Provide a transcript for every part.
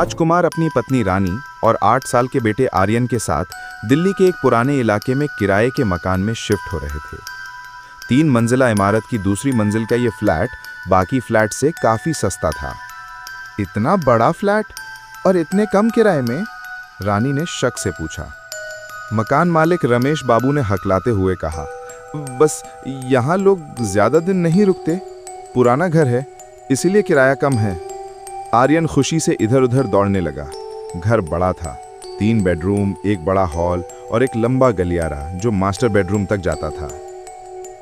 राजकुमार अपनी पत्नी रानी और 8 साल के बेटे आर्यन के साथ दिल्ली के एक पुराने इलाके में किराए के मकान में शिफ्ट हो रहे थे। 3 मंजिला इमारत की दूसरी मंजिल का ये फ्लैट बाकी फ्लैट से काफी सस्ता था। इतना बड़ा फ्लैट और इतने कम किराए में? रानी ने शक से पूछा। मकान मालिक रमेश बाबू ने हकलाते हुए कहा, बस यहाँ लोग ज्यादा दिन नहीं रुकते, पुराना घर है इसीलिए किराया कम है। आर्यन खुशी से इधर उधर दौड़ने लगा। घर बड़ा था, 3 बेडरूम, एक बड़ा हॉल और एक लंबा गलियारा जो मास्टर बेडरूम तक जाता था।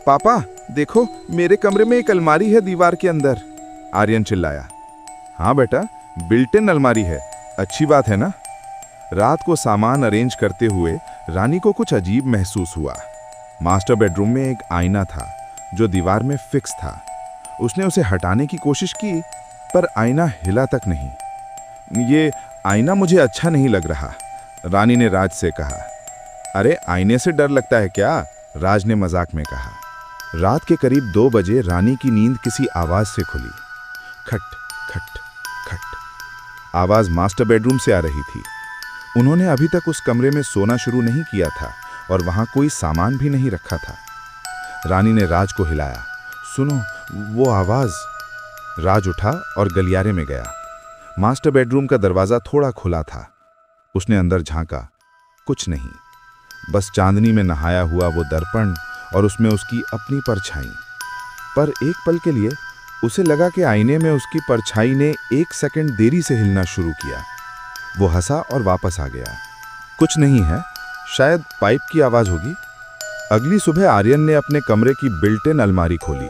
पापा देखो, मेरे कमरे में एक अलमारी है दीवार के अंदर, आर्यन चिल्लाया। हाँ बेटा, बिल्ट इन अलमारी है, अच्छी बात है ना। रात को सामान अरेंज करते हुए रानी को कुछ अजीब महसूस हुआ। मास्टर बेडरूम में एक आईना था जो दीवार में फिक्स था। उसने उसे हटाने की कोशिश की पर आईना हिला तक नहीं। ये आईना मुझे अच्छा नहीं लग रहा, रानी ने राज से कहा। अरे आईने से डर लगता है क्या? राज ने मजाक में कहा। रात के करीब 2 बजे रानी की नींद किसी आवाज से खुली। खट खट खट। आवाज मास्टर बेडरूम से आ रही थी। उन्होंने अभी तक उस कमरे में सोना शुरू नहीं किया था और वहां कोई सामान भी नहीं रखा था। रानी ने राज को हिलाया। सुनो, वो आवाज। राज उठा और गलियारे में गया। मास्टर बेडरूम का दरवाजा थोड़ा खुला था। उसने अंदर झांका, कुछ नहीं, बस चांदनी में नहाया हुआ वो दर्पण और उसमें उसकी अपनी परछाई। पर एक पल के लिए उसे लगा कि आईने में उसकी परछाई ने 1 सेकंड देरी से हिलना शुरू किया। वो हंसा और वापस आ गया। कुछ नहीं है, शायद पाइप की आवाज होगी। अगली सुबह आर्यन ने अपने कमरे की बिल्ट इन अलमारी खोली।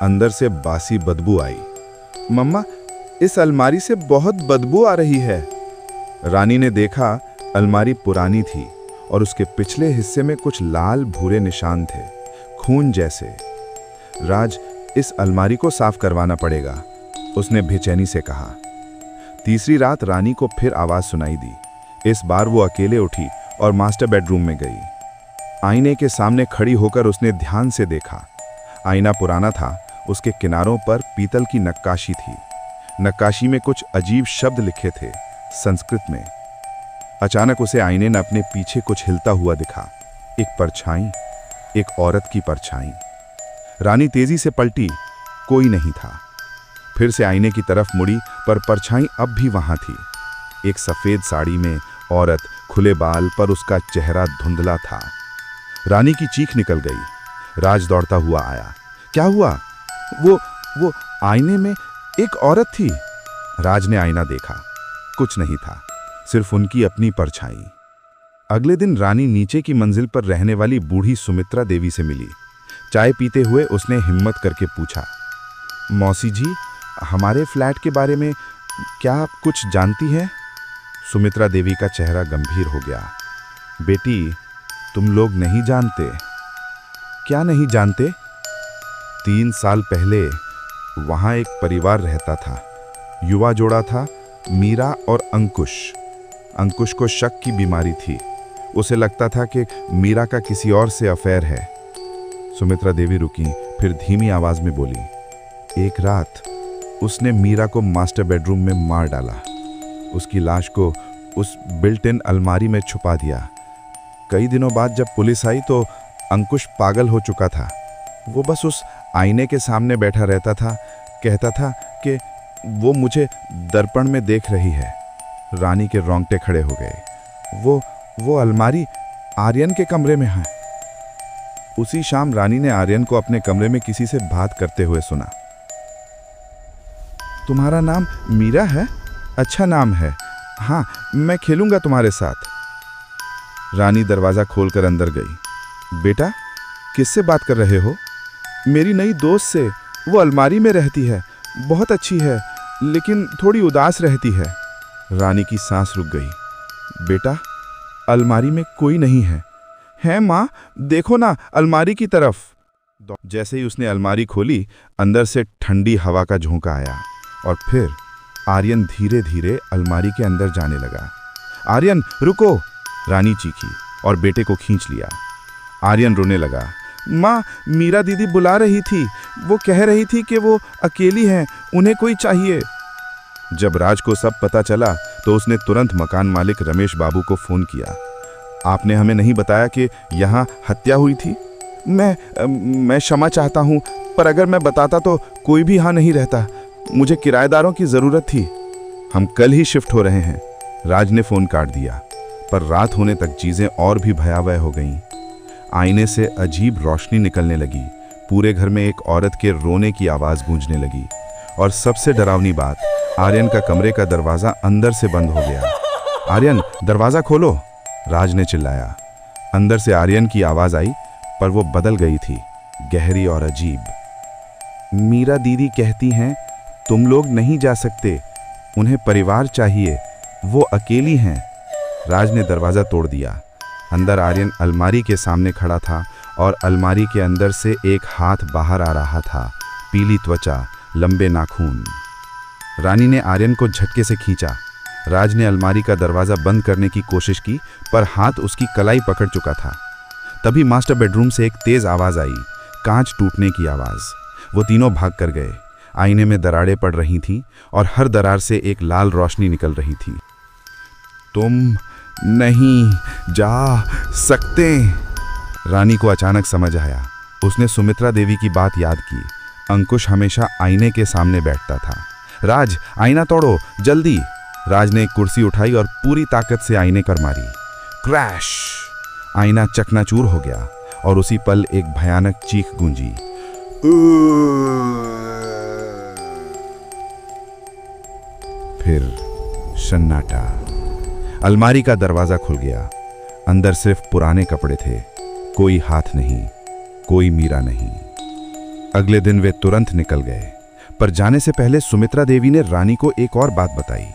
अंदर से बासी बदबू आई। मम्मा, इस अलमारी से बहुत बदबू आ रही है। रानी ने देखा, अलमारी पुरानी थी और उसके पिछले हिस्से में कुछ लाल भूरे निशान थे, खून जैसे। राज, इस अलमारी को साफ करवाना पड़ेगा, उसने बेचैनी से कहा। तीसरी रात रानी को फिर आवाज सुनाई दी। इस बार वो अकेले उठी और मास्टर बेडरूम में गई। आईने के सामने खड़ी होकर उसने ध्यान से देखा। आईना पुराना था, उसके किनारों पर पीतल की नक्काशी थी। नक्काशी में कुछ अजीब शब्द लिखे थे, संस्कृत में। अचानक उसे आईने ने अपने पीछे कुछ हिलता हुआ दिखा। एक परछाई, एक औरत की परछाई। रानी तेजी से पलटी, कोई नहीं था। फिर से आईने की तरफ मुड़ी पर परछाई अब भी वहां थी। एक सफेद साड़ी में औरत, खुले बाल, पर उसका चेहरा धुंधला था। रानी की चीख निकल गई। राज दौड़ता हुआ आया। क्या हुआ? वो आईने में एक औरत थी। राज ने आईना देखा, कुछ नहीं था, सिर्फ उनकी अपनी परछाई। अगले दिन रानी नीचे की मंजिल पर रहने वाली बूढ़ी सुमित्रा देवी से मिली। चाय पीते हुए उसने हिम्मत करके पूछा, मौसी जी, हमारे फ्लैट के बारे में क्या आप कुछ जानती हैं? सुमित्रा देवी का चेहरा गंभीर हो गया। बेटी, तुम लोग नहीं जानते। क्या नहीं जानते? 3 साल पहले वहां एक परिवार रहता था। युवा जोड़ा था, मीरा और अंकुश। अंकुश को शक की बीमारी थी। उसे लगता था कि मीरा का किसी और से अफेयर है। सुमित्रा देवी रुकी, फिर धीमी आवाज में बोली, एक रात उसने मीरा को मास्टर बेडरूम में मार डाला। उसकी लाश को उस बिल्ट इन अलमारी में छुपा दिया। कई दिनों बाद जब पुलिस आई तो अंकुश पागल हो चुका था। वो बस उस आईने के सामने बैठा रहता था, कहता था कि वो मुझे दर्पण में देख रही है। रानी के रोंगटे खड़े हो गए। वो अलमारी आर्यन के कमरे में है। उसी शाम रानी ने आर्यन को अपने कमरे में किसी से बात करते हुए सुना। तुम्हारा नाम मीरा है? अच्छा नाम है। हाँ, मैं खेलूंगा तुम्हारे साथ। रानी दरवाजा खोलकर अंदर गई। बेटा, किससे बात कर रहे हो? मेरी नई दोस्त से, वो अलमारी में रहती है, बहुत अच्छी है लेकिन थोड़ी उदास रहती है। रानी की सांस रुक गई। बेटा, अलमारी में कोई नहीं है। है माँ, देखो ना अलमारी की तरफ। जैसे ही उसने अलमारी खोली, अंदर से ठंडी हवा का झोंका आया और फिर आर्यन धीरे धीरे अलमारी के अंदर जाने लगा। आर्यन रुको, रानी चीखी और बेटे को खींच लिया। आर्यन रोने लगा। माँ, मीरा दीदी बुला रही थी, वो कह रही थी कि वो अकेली हैं, उन्हें कोई चाहिए। जब राज को सब पता चला तो उसने तुरंत मकान मालिक रमेश बाबू को फ़ोन किया। आपने हमें नहीं बताया कि यहाँ हत्या हुई थी? मैं क्षमा चाहता हूँ, पर अगर मैं बताता तो कोई भी यहाँ नहीं रहता। मुझे किराएदारों की ज़रूरत थी। हम कल ही शिफ्ट हो रहे हैं, राज ने फ़ोन काट दिया। पर रात होने तक चीज़ें और भी भयावह हो गईं। आईने से अजीब रोशनी निकलने लगी। पूरे घर में एक औरत के रोने की आवाज़ गूंजने लगी। और सबसे डरावनी बात, आर्यन का कमरे का दरवाज़ा अंदर से बंद हो गया। आर्यन, दरवाज़ा खोलो, राज ने चिल्लाया। अंदर से आर्यन की आवाज़ आई, पर वो बदल गई थी, गहरी और अजीब। मीरा दीदी कहती हैं तुम लोग नहीं जा सकते, उन्हें परिवार चाहिए, वो अकेली हैं। राज ने दरवाज़ा तोड़ दिया। अंदर आर्यन अलमारी के सामने खड़ा था और अलमारी के अंदर से एक हाथ बाहर आ रहा था, पीली त्वचा, लंबे नाखून। रानी ने आर्यन को झटके से खींचा। राज ने अलमारी का दरवाज़ा बंद करने की कोशिश की, पर हाथ उसकी कलाई पकड़ चुका था। तभी मास्टर बेडरूम से एक तेज़ आवाज़ आई, कांच टूटने की आवाज़। वो तीनों भाग कर गए। आईने में दरारें पड़ रही थीं और हर दरार से एक लाल रोशनी निकल रही थी। तुम नहीं जा सकते, रानी को अचानक समझ आया। उसने सुमित्रा देवी की बात याद की। अंकुश हमेशा आईने के सामने बैठता था। राज, आईना तोड़ो जल्दी। राज ने एक कुर्सी उठाई और पूरी ताकत से आईने पर मारी। क्रैश! आईना चकनाचूर हो गया और उसी पल एक भयानक चीख गूंजी। फिर सन्नाटा। अलमारी का दरवाजा खुल गया। अंदर सिर्फ पुराने कपड़े थे, कोई हाथ नहीं, कोई मीरा नहीं। अगले दिन वे तुरंत निकल गए, पर जाने से पहले सुमित्रा देवी ने रानी को एक और बात बताई।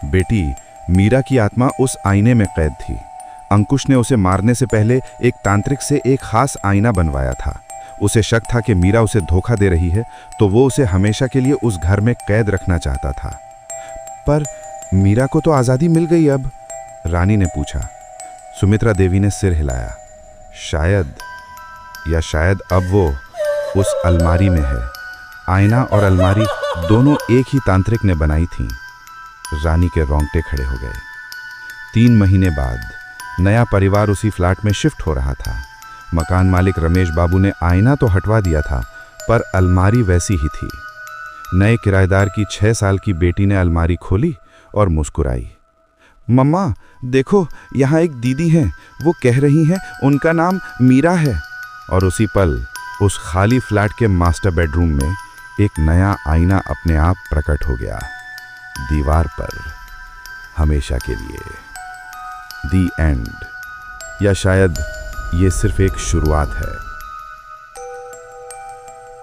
बेटी, मीरा की आत्मा उस आईने में कैद थी। अंकुश ने उसे मारने से पहले एक तांत्रिक से एक खास आईना बनवाया था। उसे शक था कि मीरा उसे धोखा दे रही है, तो वो उसे हमेशा के लिए उस घर में कैद रखना चाहता था। पर मीरा को तो आज़ादी मिल गई अब, रानी ने पूछा। सुमित्रा देवी ने सिर हिलाया। शायद अब वो उस अलमारी में है। आईना और अलमारी दोनों एक ही तांत्रिक ने बनाई थीं। रानी के रोंगटे खड़े हो गए। 3 महीने बाद नया परिवार उसी फ्लैट में शिफ्ट हो रहा था। मकान मालिक रमेश बाबू ने आईना तो हटवा दिया था, पर अलमारी वैसी ही थी। नए किराएदार की 6 साल की बेटी ने अलमारी खोली और मुस्कुराई। मम्मा देखो, यहाँ एक दीदी हैं, वो कह रही हैं उनका नाम मीरा है। और उसी पल उस खाली फ्लैट के मास्टर बेडरूम में एक नया आईना अपने आप प्रकट हो गया, दीवार पर, हमेशा के लिए। दी एंड। या शायद ये सिर्फ एक शुरुआत है।